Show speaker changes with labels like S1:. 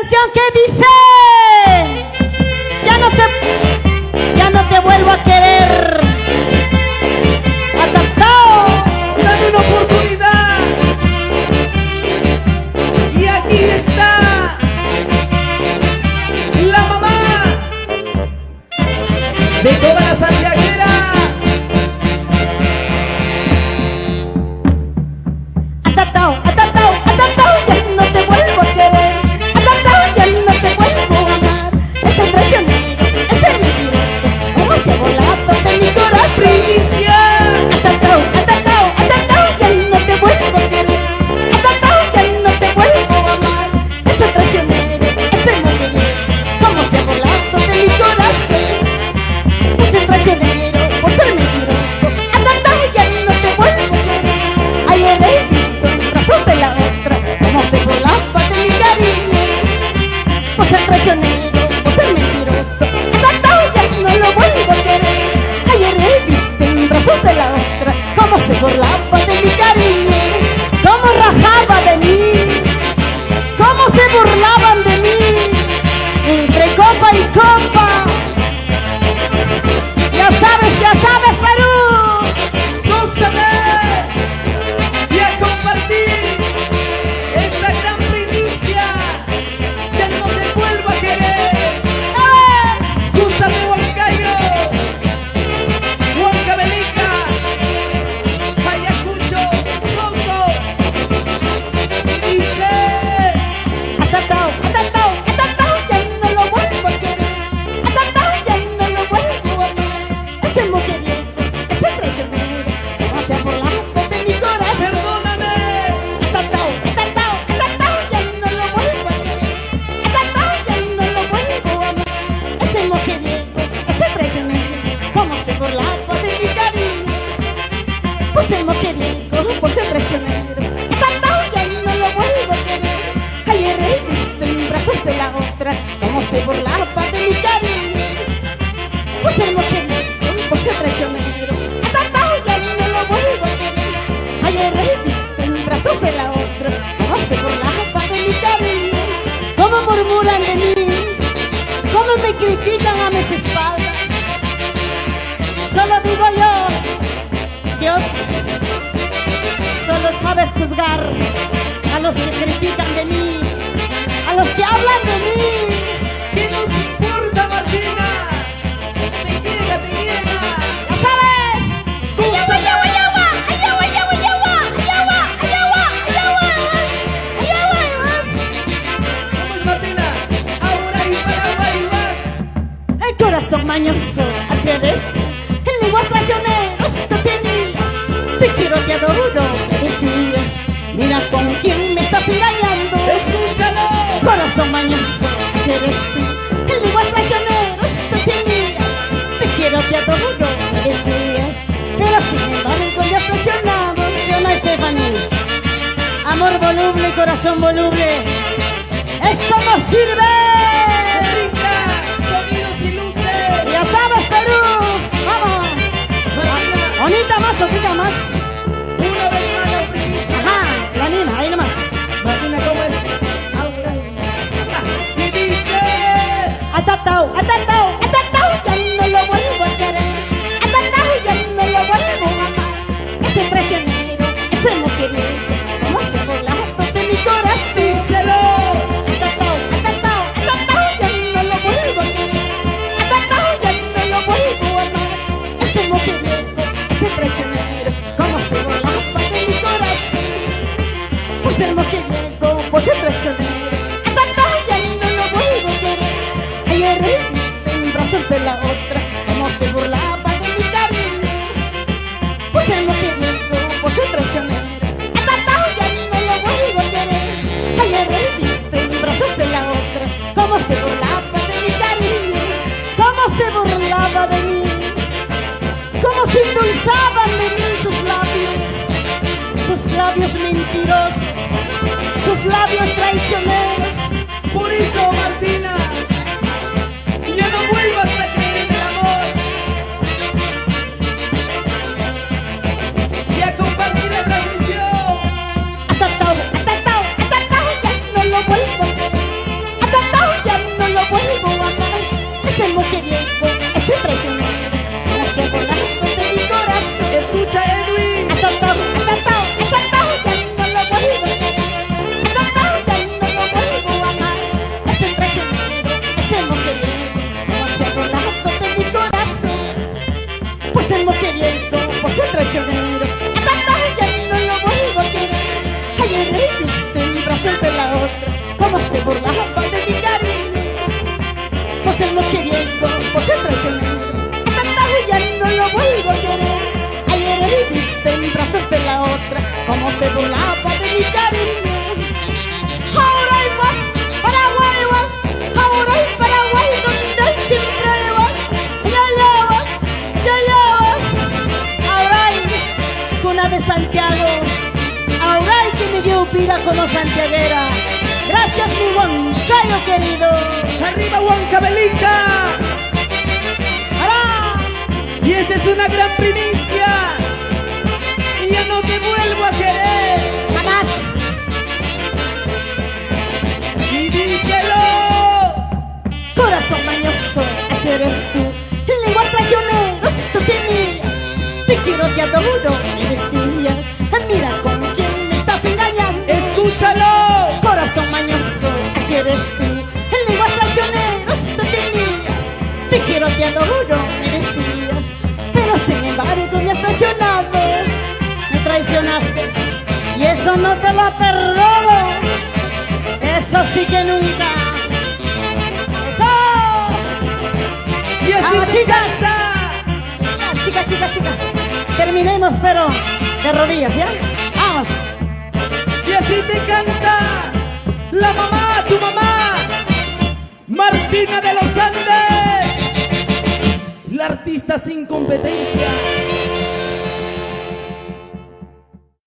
S1: canción que dice: ya no te vuelvo a querer. Adaptado.
S2: Dame una oportunidad. Y aquí está la mamá de todas las santiagueras.
S1: Adaptado, adaptado, adaptado, ya no te vuelvo a querer. Adaptado, ya no te vuelvo a amar. Este traicionero, ese mentiroso, como se ha volado de mi corazón.
S2: Primicia.
S1: Adaptado, adaptado, adaptado, ya no te vuelvo a querer. Adaptado, ya no te vuelvo a amar. Este traicionero, ese mentiroso, como se ha volado de mi corazón. Ese traicionero, por ser mentiroso. Adaptado, ya no te vuelvo a querer. Ayer he visto en brazos de la otra como se volaba de mi cariño. Por ser traicionero, por ser mentiroso. Adaptado, ya no lo vuelvo a querer. Ayer he visto en brazos de la otra como se burlaba de mi cariño. Cómo rajaba de mí, cómo se burlaban de mí, entre copa y copa. Ya sabes, Perú.
S2: Gózame y a compartir esta gran primicia. Ya no te vuelvo a querer. Gózame, Huancayo, Huancavelica, Ayacucho, Soncos. Y dice:
S1: Adaptado, adaptado, adaptado, ya no lo vuelvo a querer. Adaptado, ya no lo vuelvo a amar. Ese mujeriego, ese traicionero, no se ha burlado de mi corazón.
S2: perdóname.
S1: Adaptado, adaptado, adaptado, ya no lo vuelvo a querer. Adaptado, ya no lo vuelvo a amar. Ese mujeriego, ese traicionero, como se burlaba de mi cariño. Por ser mujeriego, por ser traicionero. Adaptado, ya no lo vuelvo a querer. Ayer he visto en brazos de la otra como se burlaba de mi cariño. Por ser mujeriego, por ser traicionero. Adaptado, ya no lo vuelvo a querer. Ayer he visto en brazos de la otra como se burlaba de mi cariño. Cómo murmuran de mí, cómo me critican a mis espaldas. Solo digo yo, Dios solo sabe juzgar a los que critican de mí, a los que hablan de mí.
S2: ¿Qué nos importa, Martina? Te llega, te llega.
S1: ¿Ya sabes? Ayawa, ayawa, ayawa, ayawa, ayawa, ayawa, ayawa, ayawa, ayawa, más.
S2: Vamos, Martina. Ahora y Paraguay más.
S1: El corazón mañoso, así eres tú. En lenguas traicioneros te tenías. Te quiero, te adoro, me decías. Mira con quién me estás engañando.
S2: Escúchalo.
S1: Corazón mañoso, así eres tú. En lenguas traicioneros te tenías. Te quiero, te adoro, me decías. Pero sin embargo ya has traicionado. Yo no, Stephanie. Amor voluble, corazón voluble. ¡Eso no sirve!
S2: Rica, sonidos y luces.
S1: ¡Ya sabes, Perú! ¡Vamos!
S2: Martina,
S1: Bonita más, oquita más.
S2: una vez más la primicia.
S1: Ajá, la nena, ahí nomás.
S2: Martina, ¿cómo es? Ahora y dice:
S1: Atatao, atatao, atatao, ya no lo vuelvo a querer. Atatao, ya no lo vuelvo a amar. Ese traicionero, ese mujeriego, cómo se ha burlado de mi corazón.
S2: díselo.
S1: Atatao, atatao, atatao, ya no lo vuelvo a querer. Atatao, ya no lo vuelvo a amar. Ese mujeriego, ese traicionero, cómo se burlaba de mi corazón. Por ser mujeriego, por ser traicionero. Atatao, ya no lo vuelvo a querer. Ayer he visto en brazos de la otra cómo se burlaba de mi cariño. Por ser mujeriego, por ser traicionero. Atatao, ya no lo vuelvo a querer. Ayer he visto en brazos de la otra cómo se burlaba de mi cariño. Cómo se burlaba de mí, cómo se endulzaban de mí sus labios mentirosos, sus labios traicioneros.
S2: Por eso, Martina, ya no vuelvas a creer en el amor y a compartir la transmisión.
S1: Atatao, atatao, atatao, ya no lo vuelvo a querer. se burlaba de mi cariño, por ser mujeriego, por ser traicionero. A Tantajo ya no lo vuelvo a querer. Ayer he visto en brazos de la otra cómo se burlaba de mi cariño. Ahora hay más Paraguay vas, ahora hay Paraguay donde hay siempre vas. Ya vas, ahora hay cuna de Santiago, ahora hay que me dio vida como santiaguera. Gracias mi Huancayo querido.
S2: Arriba Huancavelica.
S1: ¡Alá!
S2: Y esta es una gran primicia. Y ya no te vuelvo a querer.
S1: Jamás.
S2: Y díselo.
S1: Corazón mañoso, así eres tú. Lenguas traicioneros tú tenías. Te quiero, te adoro, me decías. Mira con quién me estás engañando.
S2: Escúchalo.
S1: Corazón mañoso, así eres tú. Lenguas traicioneros tú tenías. Te quiero, te adoro, me decías. Pero sin embargo me has traicionado. Me traicionaste y eso no te lo perdono. Eso sí que nunca. ¡Eso!
S2: Y así
S1: ¡Vamos,
S2: te
S1: chicas!
S2: canta.
S1: Chicas, terminemos pero de rodillas, ¿ya? Vamos.
S2: Y así te canta la mamá, tu mamá, Martina de los Andes, la artista sin competencia.